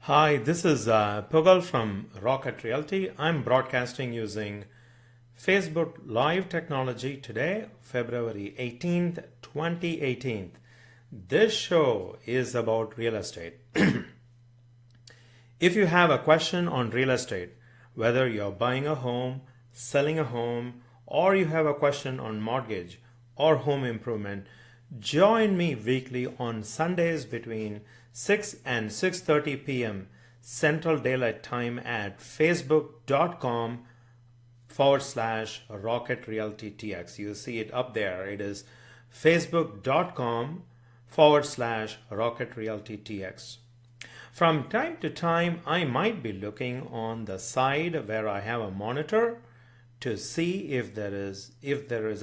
Hi, this is Pugal from Rocket Realty. I'm broadcasting using Facebook Live technology today, February 18th, 2018. This show is about real estate. If you have a question on real estate, whether you're buying a home, selling a home, or you have a question on mortgage or home improvement, join me weekly on Sundays between 6 and 6:30 p.m. Central Daylight Time at facebook.com/Rocket Realty TX. You see it up there. It is facebook.com/Rocket Realty TX. From time to time, I might be looking on the side where I have a monitor to see if there is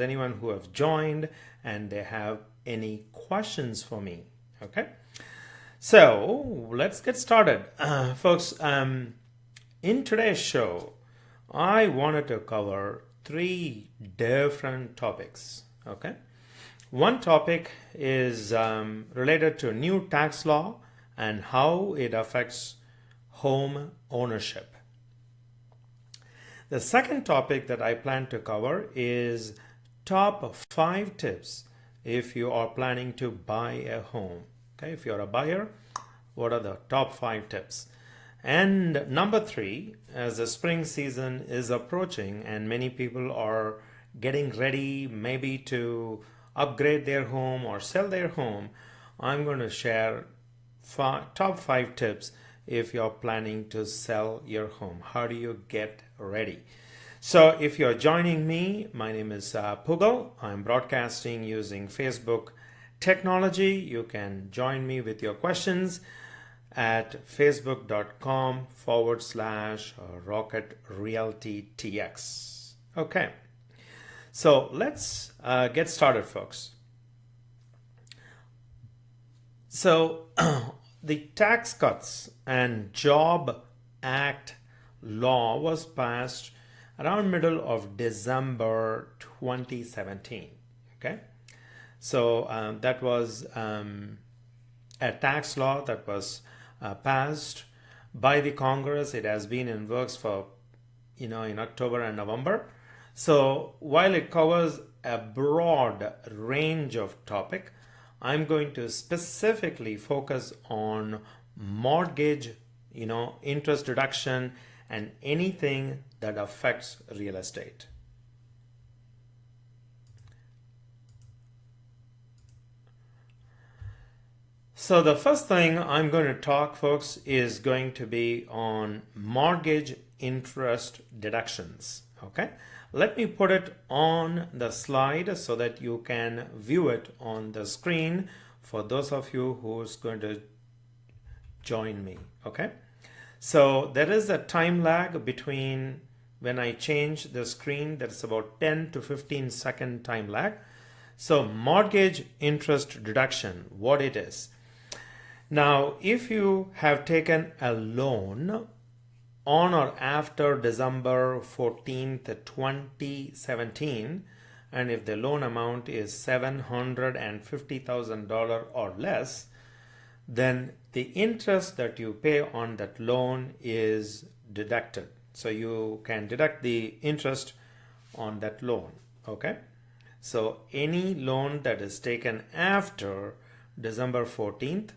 anyone who have joined and they have any questions for me. Okay, so let's get started, folks. In today's show, I wanted to cover three different topics. Okay, one topic is related to new tax law and how it affects home ownership. The second topic that I plan to cover is top 5 tips if you are planning to buy a home. Okay, if you're a buyer, what are the top 5 tips? And number 3, as the spring season is approaching and many people are getting ready maybe to upgrade their home or sell their home, I'm going to share top 5 tips if you're planning to sell your home. How do you get ready? So if you're joining me, my name is Pugal. I'm broadcasting using Facebook technology. You can join me with your questions at facebook.com/Rocket Realty TX. Okay, so let's get started, folks. So the Tax Cuts and Job Act law was passed around middle of December 2017. Okay, so that was a tax law that was passed by the Congress. It has been in works for in October and November. So while it covers a broad range of topic, I'm going to specifically focus on mortgage, interest deduction, and anything that affects real estate. So the first thing I'm going to talk, folks, is going to be on mortgage interest deductions. Okay, let me put it on the slide so that you can view it on the screen for those of you who's going to join me. Okay, so there is a time lag between when I change the screen. That's about 10 to 15 second time lag. So mortgage interest deduction, what it is. Now, if you have taken a loan on or after December 14th, 2017, and if the loan amount is $750,000 or less, then the interest that you pay on that loan is deducted. So you can deduct the interest on that loan. Okay, so any loan that is taken after December 14th,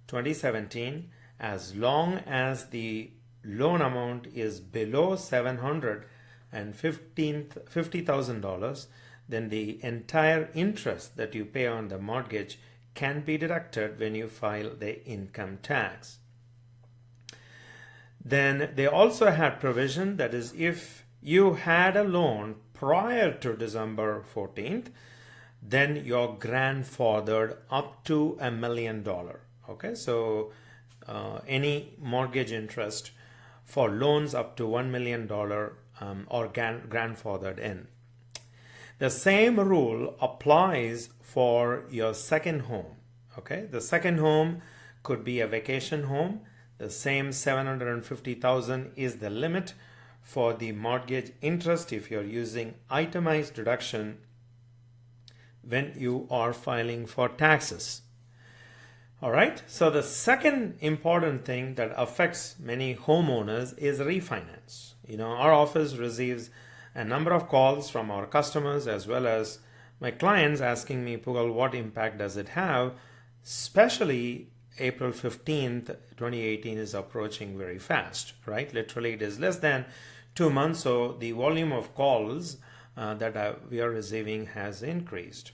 2017, as long as the loan amount is below $750,000, then the entire interest that you pay on the mortgage can be deducted when you file the income tax. Then they also had provision that is, if you had a loan prior to December 14th, then you're grandfathered up to $1 million. Okay, so any mortgage interest for loans up to $1 million are grandfathered in. The same rule applies for your second home. Okay, the second home could be a vacation home. The same $750,000 is the limit for the mortgage interest if you're using itemized deduction when you are filing for taxes. All right. So the second important thing that affects many homeowners is refinance. Our office receives a number of calls from our customers as well as my clients asking me, Pugal, what impact does it have? Especially April 15th, 2018 is approaching very fast, right? Literally, it is less than 2 months. So the volume of calls that we are receiving has increased.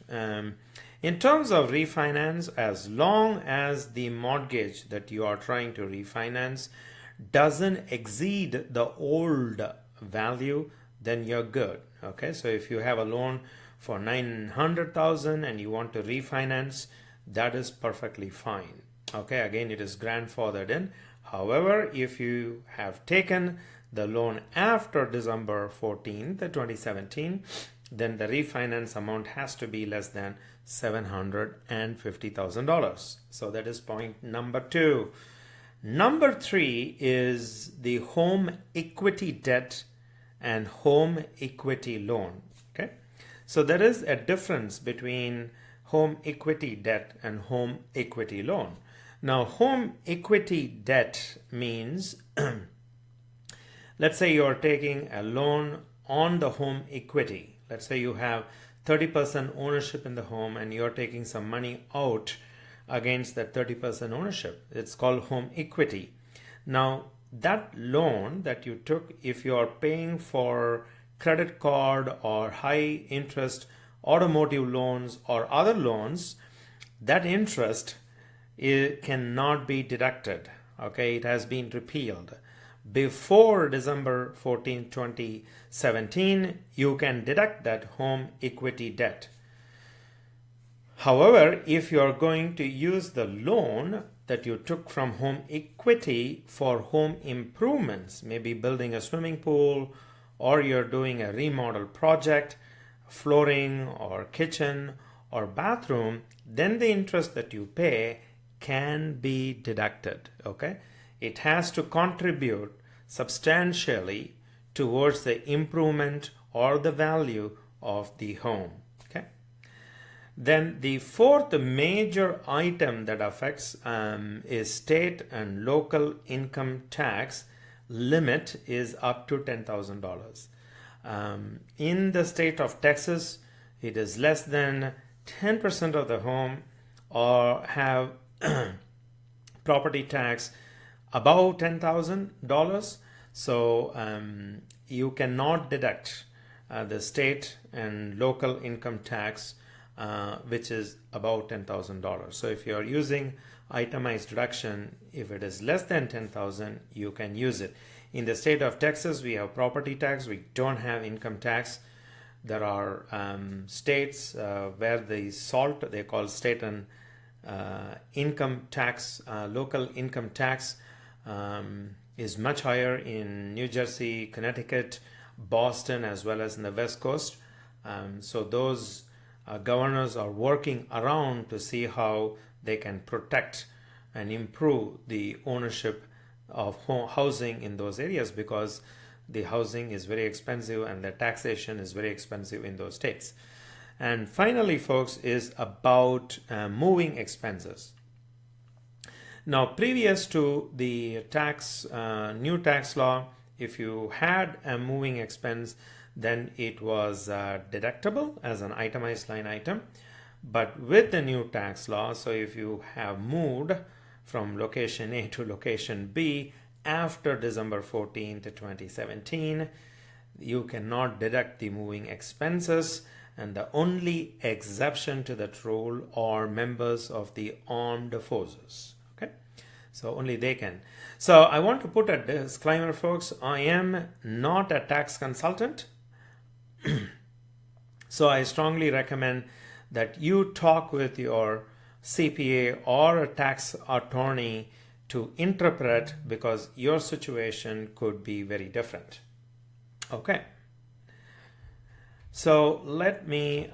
In terms of refinance, as long as the mortgage that you are trying to refinance doesn't exceed the old value, then you're good. Okay, so if you have a loan for 900,000 and you want to refinance, that is perfectly fine. Okay, again, it is grandfathered in. However, if you have taken the loan after December 14th, 2017, then the refinance amount has to be less than $750,000. So that is point number 2. Number 3 is the home equity debt and home equity loan. Okay, so there is a difference between home equity debt and home equity loan. Now, home equity debt means let's say you're taking a loan on the home equity. Let's say you have 30% ownership in the home and you're taking some money out against that 30% ownership. It's called home equity. Now, that loan that you took, if you're paying for credit card or high interest automotive loans or other loans, that interest cannot be deducted. Okay, it has been repealed. Before December 14, 2017, you can deduct that home equity debt. However, if you are going to use the loan that you took from home equity for home improvements, maybe building a swimming pool or you're doing a remodel project, flooring or kitchen or bathroom, then the interest that you pay can be deducted. Okay, it has to contribute substantially towards the improvement or the value of the home. Okay, then the fourth major item that affects is state and local income tax limit is up to $10,000. In the state of Texas, it is less than 10% of the home or have property tax above $10,000. So you cannot deduct the state and local income tax which is about $10,000. So if you are using itemized deduction, if it is less than $10,000, you can use it. In the state of Texas, we have property tax. We don't have income tax. There are states where the SALT, they call state and income tax, local income tax is much higher in New Jersey, Connecticut, Boston, as well as in the West Coast. So those governors are working around to see how they can protect and improve the ownership of housing in those areas, because the housing is very expensive and the taxation is very expensive in those states. And finally, folks, is about moving expenses. Now, previous to the new tax law, if you had a moving expense, then it was deductible as an itemized line item. But with the new tax law, so if you have moved from location A to location B after December 14th, 2017, you cannot deduct the moving expenses, and the only exception to that rule are members of the armed forces. Okay, so only they can. So I want to put a disclaimer, folks. I am not a tax consultant. So I strongly recommend that you talk with your CPA or a tax attorney to interpret, because your situation could be very different. Okay. So let me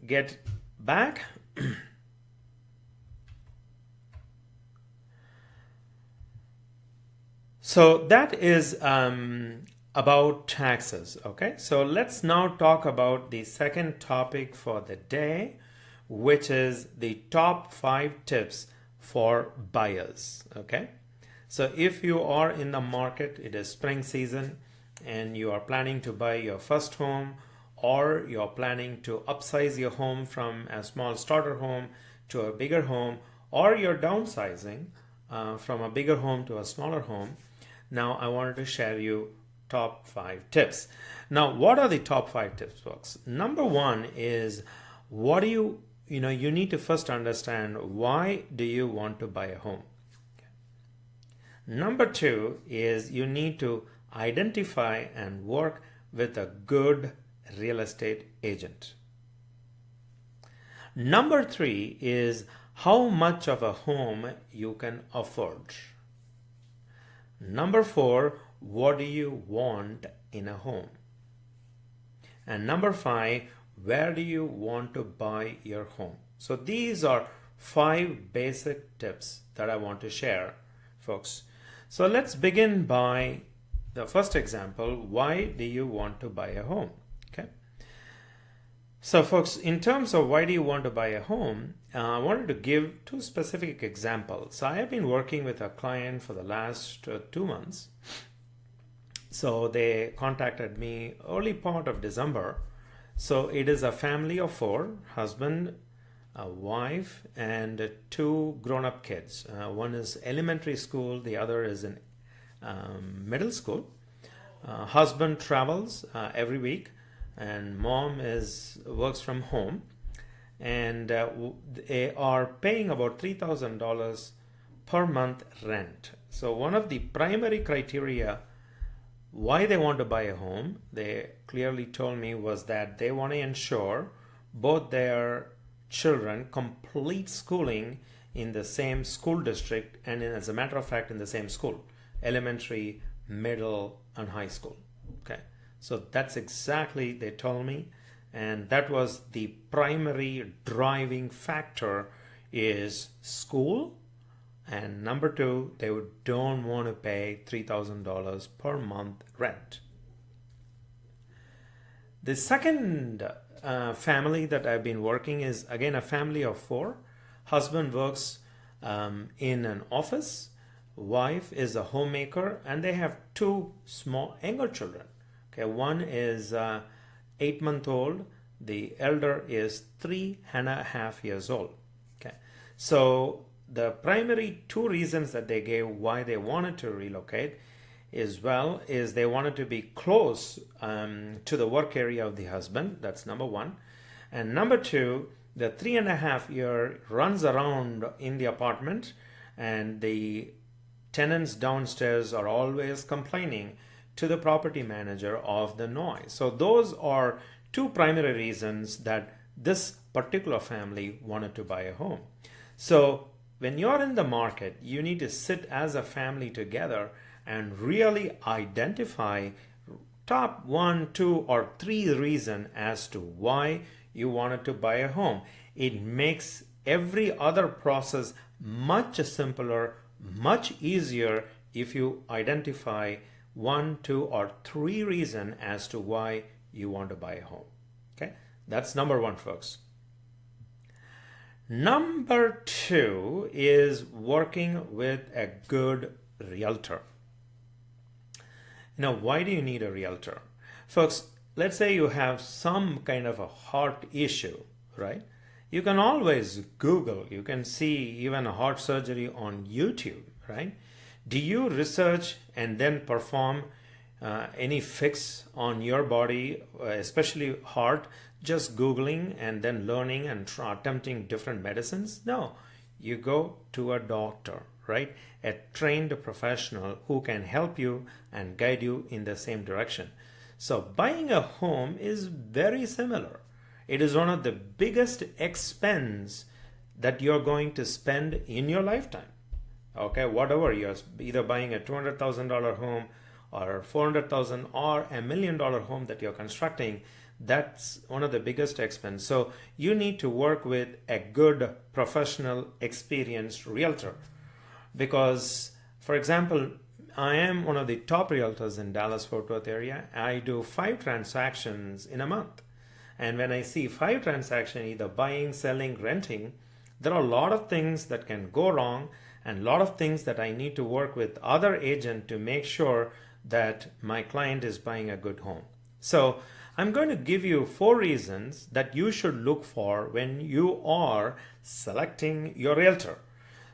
get back. So that is about taxes. Okay, so let's now talk about the second topic for the day, which is the top 5 tips for buyers. Okay, so if you are in the market, it is spring season and you are planning to buy your first home, or you're planning to upsize your home from a small starter home to a bigger home, or you're downsizing from a bigger home to a smaller home, now I wanted to share you top 5 tips. Now, what are the top 5 tips, folks? Number 1 is, what do you need to first understand, why do you want to buy a home? Number 2 is, you need to identify and work with a good real estate agent. Number 3 is, how much of a home you can afford. Number 4, what do you want in a home? And number 5, where do you want to buy your home? So these are 5 basic tips that I want to share, folks. So let's begin by the first example. Why do you want to buy a home? Okay. So folks, in terms of why do you want to buy a home, I wanted to give 2 specific examples. So I have been working with a client for the last 2 months. So they contacted me early part of December. So it is a family of 4, husband, a wife, and 2 grown-up kids. One is elementary school, the other is in middle school. Husband travels every week, and mom works from home, and they are paying about $3,000 per month rent. So one of the primary criteria why they want to buy a home, they clearly told me, was that they want to ensure both their children complete schooling in the same school district, and as a matter of fact in the same school, elementary, middle, and high school. Okay, so that's exactly they told me, and that was the primary driving factor, is school. And number 2, they don't want to pay $3,000 per month rent. The second family that I've been working is, again, a family of 4. Husband works in an office. Wife is a homemaker, and they have 2 small younger children. Okay, one is 8-month-old. The elder is 3.5 years old. Okay, so the primary 2 reasons that they gave why they wanted to relocate is they wanted to be close to the work area of the husband. That's number 1. And number 2, the 3.5-year runs around in the apartment, and the tenants downstairs are always complaining to the property manager of the noise. So those are 2 primary reasons that this particular family wanted to buy a home. So when you're in the market, you need to sit as a family together and really identify top 1, 2, or 3 reasons as to why you wanted to buy a home. It makes every other process much simpler, much easier if you identify 1, 2, or 3 reasons as to why you want to buy a home. Okay, that's number 1, folks. Number 2 is working with a good realtor. Now, why do you need a realtor? Folks, let's say you have some kind of a heart issue, right? You can always Google, you can see even a heart surgery on YouTube, right? Do you research and then perform any fix on your body, especially heart, just Googling and then learning and attempting different medicines? No, you go to a doctor, right? A trained professional who can help you and guide you in the same direction. So buying a home is very similar. It is one of the biggest expense that you're going to spend in your lifetime. Okay, whatever, you're either buying a $200,000 home or $400,000 or $1 million home that you're constructing, that's one of the biggest expense. So you need to work with a good, professional, experienced realtor. Because, for example, I am one of the top realtors in Dallas-Fort Worth area. I do 5 transactions in a month. And when I see 5 transactions, either buying, selling, renting, there are a lot of things that can go wrong and a lot of things that I need to work with other agent to make sure that my client is buying a good home. So I'm going to give you 4 reasons that you should look for when you are selecting your realtor.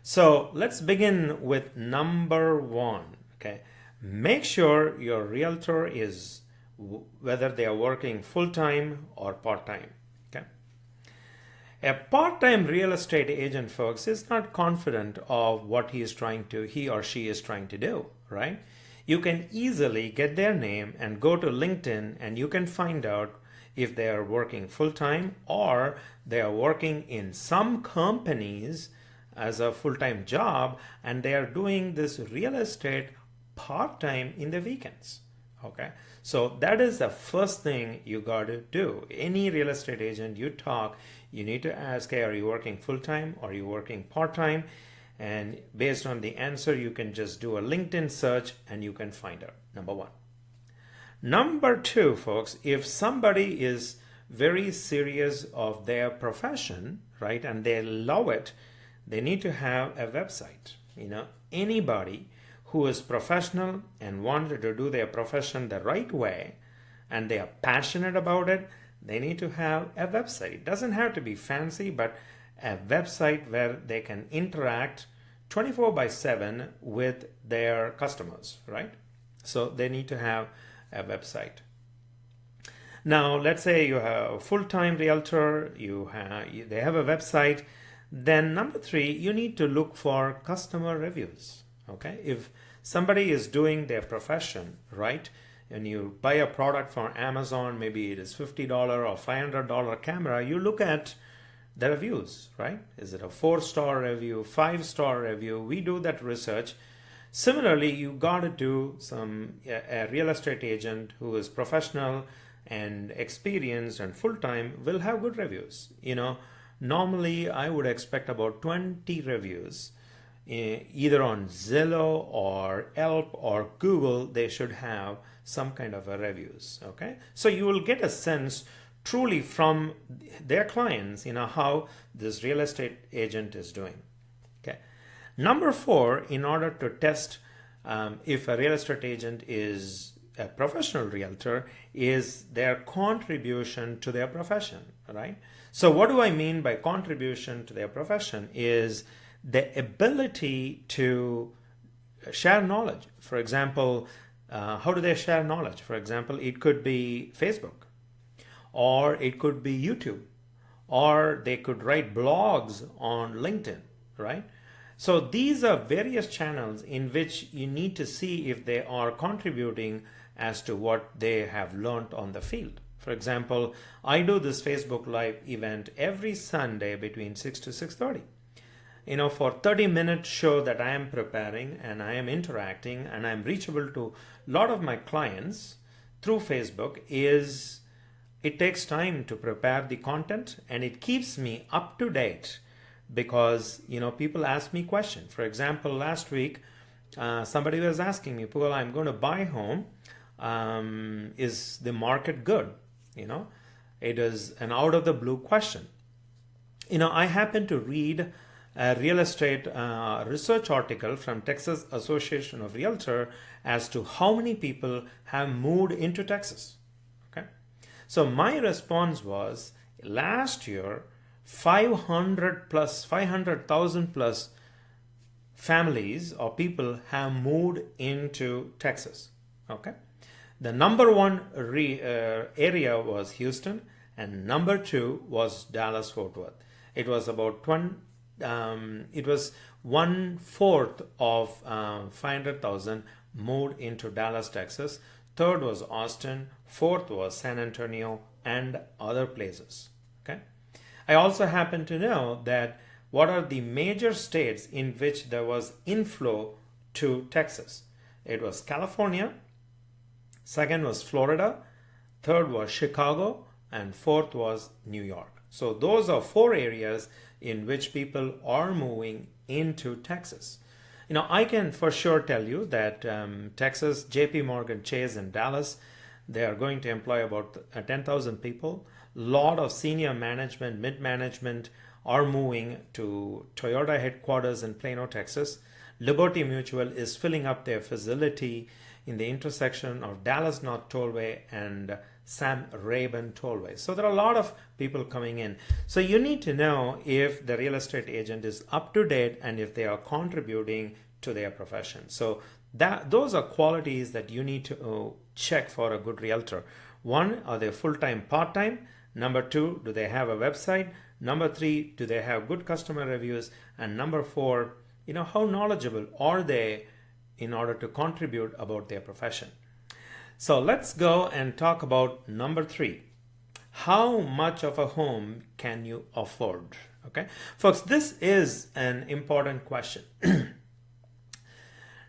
So let's begin with number 1. Okay, make sure your realtor is whether they are working full-time or part-time. Okay, a part-time real estate agent, folks, is not confident of what he or she is trying to do, right? You can easily get their name and go to LinkedIn and you can find out if they are working full-time or they are working in some companies as a full-time job and they are doing this real estate part-time in the weekends. Okay, so that is the first thing you got to do. Any real estate agent you talk, you need to ask, hey, are you working full-time or are you working part-time? And based on the answer, you can just do a LinkedIn search and you can find out. Number 1. Number 2, folks, if somebody is very serious of their profession, right, and they love it, they need to have a website. Anybody who is professional and wanted to do their profession the right way and they are passionate about it, they need to have a website. It doesn't have to be fancy, but a website where they can interact 24/7 with their customers, right? So they need to have a website. Now, let's say you have a full-time realtor, they have a website. Then number 3, you need to look for customer reviews. Okay, if somebody is doing their profession, right, and you buy a product from Amazon, maybe it is $50 or $500 camera, you look at the reviews, right? Is it a 4-star review, 5-star review? We do that research. Similarly, you got to do a real estate agent who is professional and experienced and full-time will have good reviews. Normally I would expect about 20 reviews. Either on Zillow or Yelp or Google, they should have some kind of a reviews. Okay, so you will get a sense truly from their clients, how this real estate agent is doing. Okay, number 4, in order to test if a real estate agent is a professional realtor, is their contribution to their profession, right? So what do I mean by contribution to their profession is the ability to share knowledge. For example, how do they share knowledge? For example, it could be Facebook, or it could be YouTube, or they could write blogs on LinkedIn, right? So these are various channels in which you need to see if they are contributing as to what they have learned on the field. For example, I do this Facebook Live event every Sunday between 6 to 6:30. For 30-minute show that I am preparing and I am interacting and I'm reachable to a lot of my clients through Facebook, it takes time to prepare the content and it keeps me up to date because, people ask me questions. For example, last week, somebody was asking me, Pugala, I'm going to buy a home. Is the market good? It is an out of the blue question. I happen to read a real estate research article from Texas Association of Realtor as to how many people have moved into Texas. Okay, so my response was last year 500,000 plus families or people have moved into Texas. Okay, the number 1 area was Houston and number 2 was Dallas Fort Worth. It was about 1/4 of 500,000 moved into Dallas, Texas. 3rd was Austin. 4th was San Antonio and other places. Okay. I also happen to know that what are the major states in which there was inflow to Texas. It was California. 2nd was Florida. 3rd was Chicago. And 4th was New York. So those are 4 areas in which people are moving into Texas. I can for sure tell you that Texas, JP Morgan Chase in Dallas, they are going to employ about 10,000 people. lot of senior management, mid-management are moving to Toyota headquarters in Plano, Texas. Liberty Mutual is filling up their facility in the intersection of Dallas North Tollway and Sam Rayburn Tollway. So there are a lot of people coming in. So you need to know if the real estate agent is up to date and if they are contributing to their profession. So those are qualities that you need to check for a good realtor. One, are they full-time, part-time? Number two, do they have a website? Number three, do they have good customer reviews? And number four, how knowledgeable are they in order to contribute about their profession? So let's go and talk about number three. How much of a home can you afford? Okay, folks, this is an important question.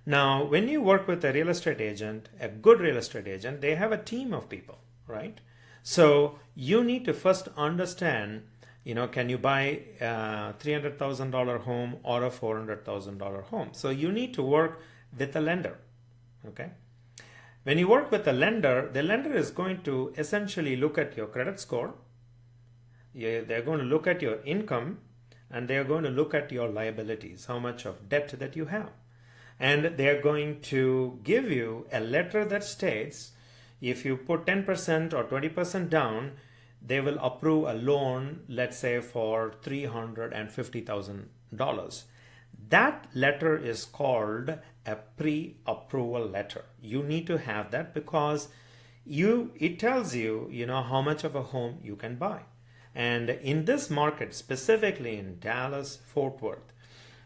Now, when you work with a real estate agent, a good real estate agent, they have a team of people, right? So you need to first understand, can you buy a $300,000 home or a $400,000 home? So you need to work with a lender, okay? When you work with the lender is going to essentially look at your credit score. They're going to look at your income, and they're going to look at your liabilities, how much of debt that you have. And they're going to give you a letter that states if you put 10% or 20% down, they will approve a loan, let's say for $350,000. That letter is called a pre-approval letter. You need to have that because it tells you, how much of a home you can buy. And in this market, specifically in Dallas, Fort Worth,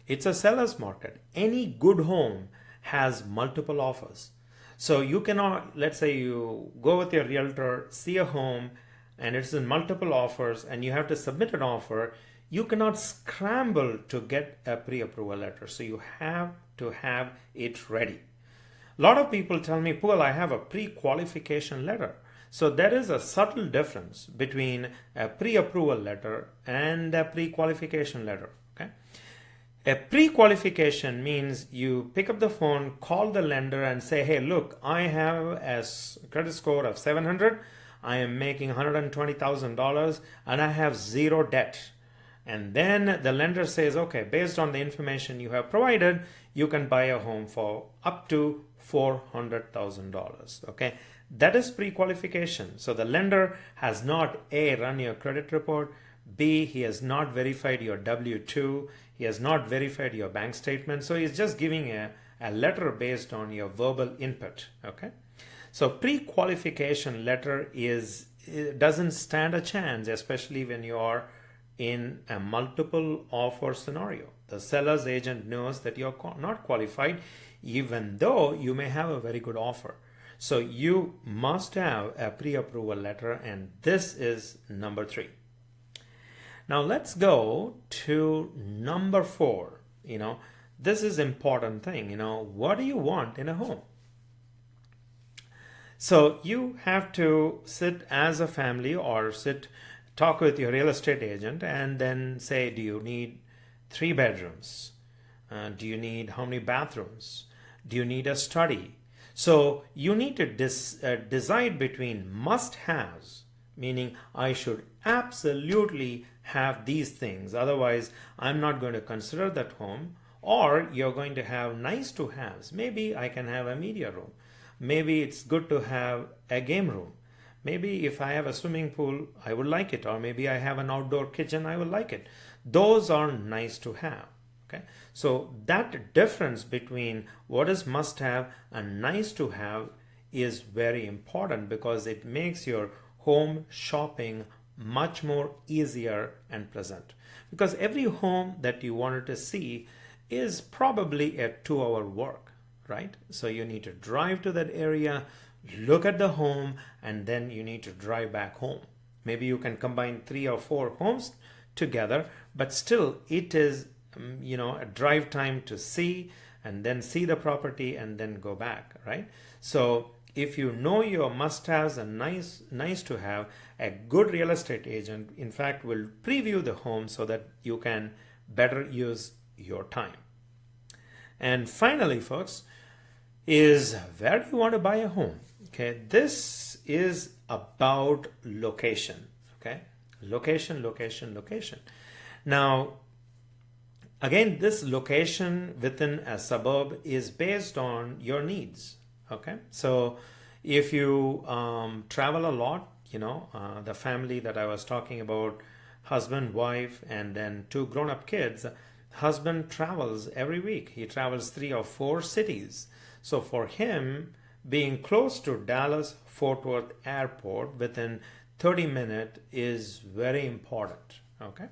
it's a seller's market. Any good home has multiple offers. So you cannot, let's say you go with your realtor, see a home, and it's in multiple offers, and you have to submit an offer. You cannot scramble to get a pre-approval letter. So you have to have it ready. A lot of people tell me, Paul, I have a pre-qualification letter. So there is a subtle difference between a pre-approval letter and a pre-qualification letter. Okay? A pre-qualification means you pick up the phone, call the lender and say, hey, look, I have a credit score of 700. I am making $120,000 and I have zero debt. And then the lender says, okay, based on the information you have provided, you can buy a home for up to $400,000. Okay, that is pre-qualification. So the lender has not A, run your credit report, B, he has not verified your W-2, he has not verified your bank statement. So he's just giving a letter based on your verbal input. Okay, so pre-qualification letter doesn't stand a chance, especially when you are in a multiple offer scenario. The seller's agent knows that you're not qualified, even though you may have a very good offer. So you must have a pre-approval letter, and this is number three. Now let's go to number four. This is important thing. What do you want in a home? So you have to sit as a family or talk with your real estate agent and then say, do you need 3 bedrooms? Do you need how many bathrooms? Do you need a study? So you need to decide between must-haves, meaning I should absolutely have these things, otherwise I'm not going to consider that home, or you're going to have nice-to-haves. Maybe I can have a media room. Maybe it's good to have a game room. Maybe if I have a swimming pool, I would like it. Or maybe I have an outdoor kitchen, I would like it. Those are nice to have. Okay, so that difference between what is must have and nice to have is very important because it makes your home shopping much more easier and pleasant. Because every home that you wanted to see is probably a 2-hour work, right? So you need to drive to that area, look at the home, and then you need to drive back home. Maybe you can combine 3 or 4 homes together, but still it is a drive time to see and then see the property and then go back, right? So if you know your must-haves and nice to have, a good real estate agent in fact will preview the home so that you can better use your time. And finally, folks, is where do you want to buy a home? Okay, this is about location. Okay, location, location, location. Now, again, this location within a suburb is based on your needs. Okay, so if you travel a lot, the family that I was talking about, husband, wife, and then two grown-up kids. Husband travels every week. He travels 3 or 4 cities. So for him, being close to Dallas Fort Worth Airport within 30 minutes is very important. Okay.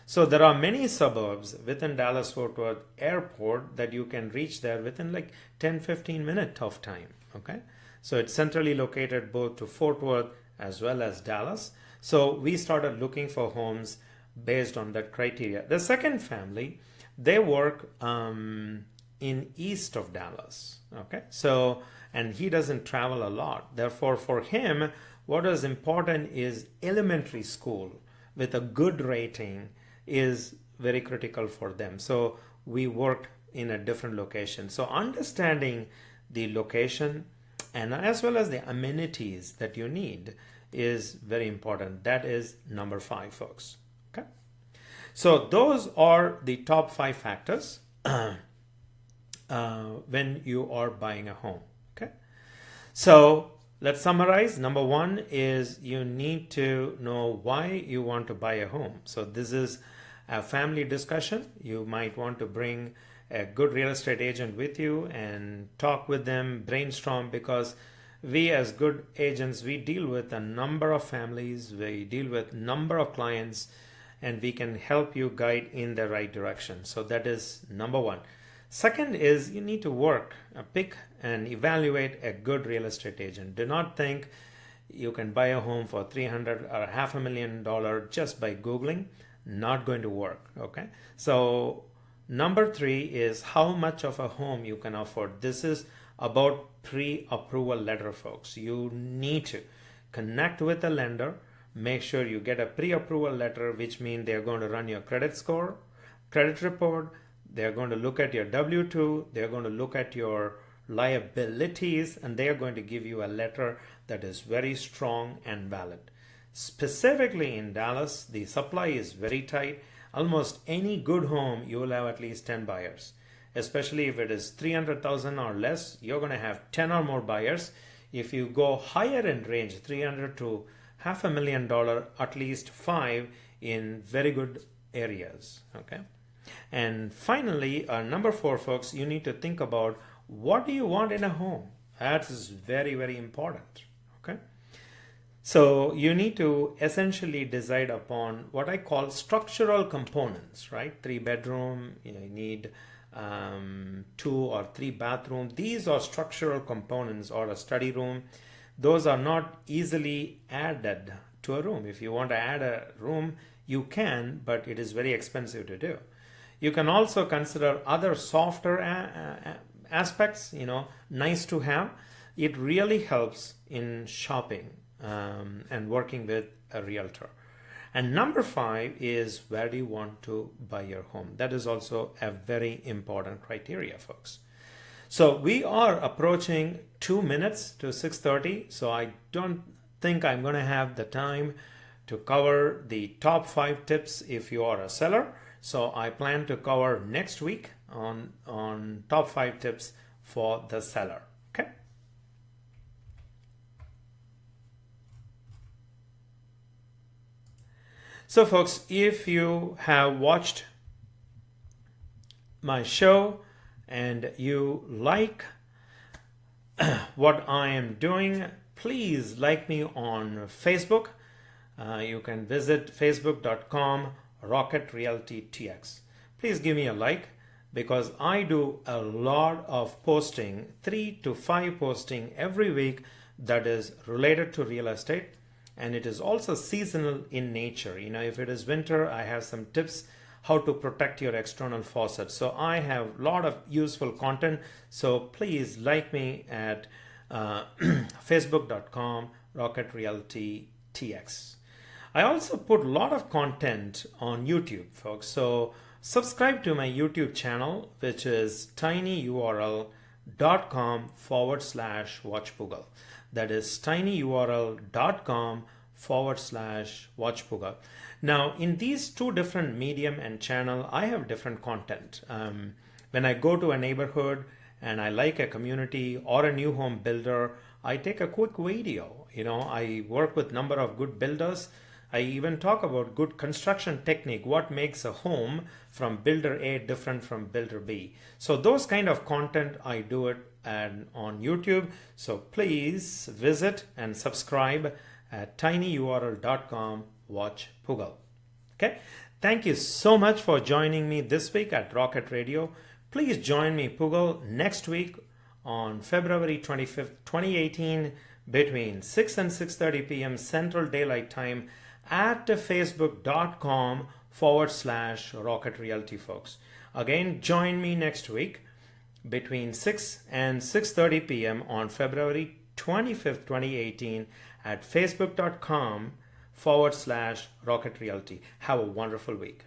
So there are many suburbs within Dallas Fort Worth Airport that you can reach there within like 10-15 minutes of time. Okay. So it's centrally located both to Fort Worth as well as Dallas. So we started looking for homes based on that criteria. The second family, they work in east of Dallas. Okay. So, and he doesn't travel a lot. Therefore, for him, what is important is elementary school with a good rating is very critical for them. So we worked in a different location. So understanding the location and as well as the amenities that you need is very important. That is number 5, folks. Okay. So those are the top 5 factors when you are buying a home. Okay. So let's summarize. Number 1 is you need to know why you want to buy a home. So this is a family discussion. You might want to bring a good real estate agent with you and talk with them, brainstorm, because we as good agents, we deal with a number of families, we deal with number of clients, and we can help you guide in the right direction. So that is number 1. Second is you need to pick and evaluate a good real estate agent. Do not think you can buy a home for $300,000 or $500,000 just by Googling. Not going to work. Okay. So number 3 is how much of a home you can afford. This is about pre-approval letter, folks. You need to connect with a lender. Make sure you get a pre-approval letter, which means they're going to run your credit score, credit report. They're going to look at your W-2. They're going to look at your liabilities, and they're going to give you a letter that is very strong and valid. Specifically in Dallas, the supply is very tight. Almost any good home, you will have at least 10 buyers. Especially if it is $300,000 or less, you're going to have 10 or more buyers. If you go higher in range, $300,000 to $500,000, at least 5 in very good areas. Okay. And finally, number 4, folks, you need to think about what do you want in a home. That is very, very important. Okay. So you need to essentially decide upon what I call structural components, right? 3 bedroom, you need 2 or 3 bathroom. These are structural components, or a study room. Those are not easily added to a room. If you want to add a room, you can, but it is very expensive to do. You can also consider other softer aspects, nice to have. It really helps in shopping and working with a realtor. And number 5 is where do you want to buy your home. That is also a very important criteria, folks. So we are approaching 2 minutes to 6:30. So I don't think I'm going to have the time to cover the top 5 tips if you are a seller. So I plan to cover next week on top 5 tips for the seller. Okay. So folks, if you have watched my show and you like what I am doing, please like me on Facebook. You can visit facebook.com Rocket Realty TX. Please give me a like, because I do a lot of posting, 3 to 5 posting every week that is related to real estate, and it is also seasonal in nature. If it is winter, I have some tips how to protect your external faucet. So I have a lot of useful content. So please like me at facebook.com Rocket Realty TX. I also put a lot of content on YouTube, folks. So subscribe to my YouTube channel, which is tinyurl.com/watchpoogle. That is tinyurl.com watch Pugal. Now, in these two different medium and channel, I have different content. When I go to a neighborhood and I like a community or a new home builder, I take a quick video. I work with number of good builders. I even talk about good construction technique, what makes a home from builder A different from builder B. So those kind of content, I do it on YouTube. So please visit and subscribe at tinyurl.com watch Pugal. Okay. Thank you so much for joining me this week at Rocket Radio. Please join me, Pugal, next week on February 25th, 2018 between 6 and 6:30 p.m. Central Daylight Time at facebook.com/Rocket Realty, folks. Again, join me next week between 6 and 6:30 p.m. on February 25th, 2018 at facebook.com/Rocket Realty. Have a wonderful week.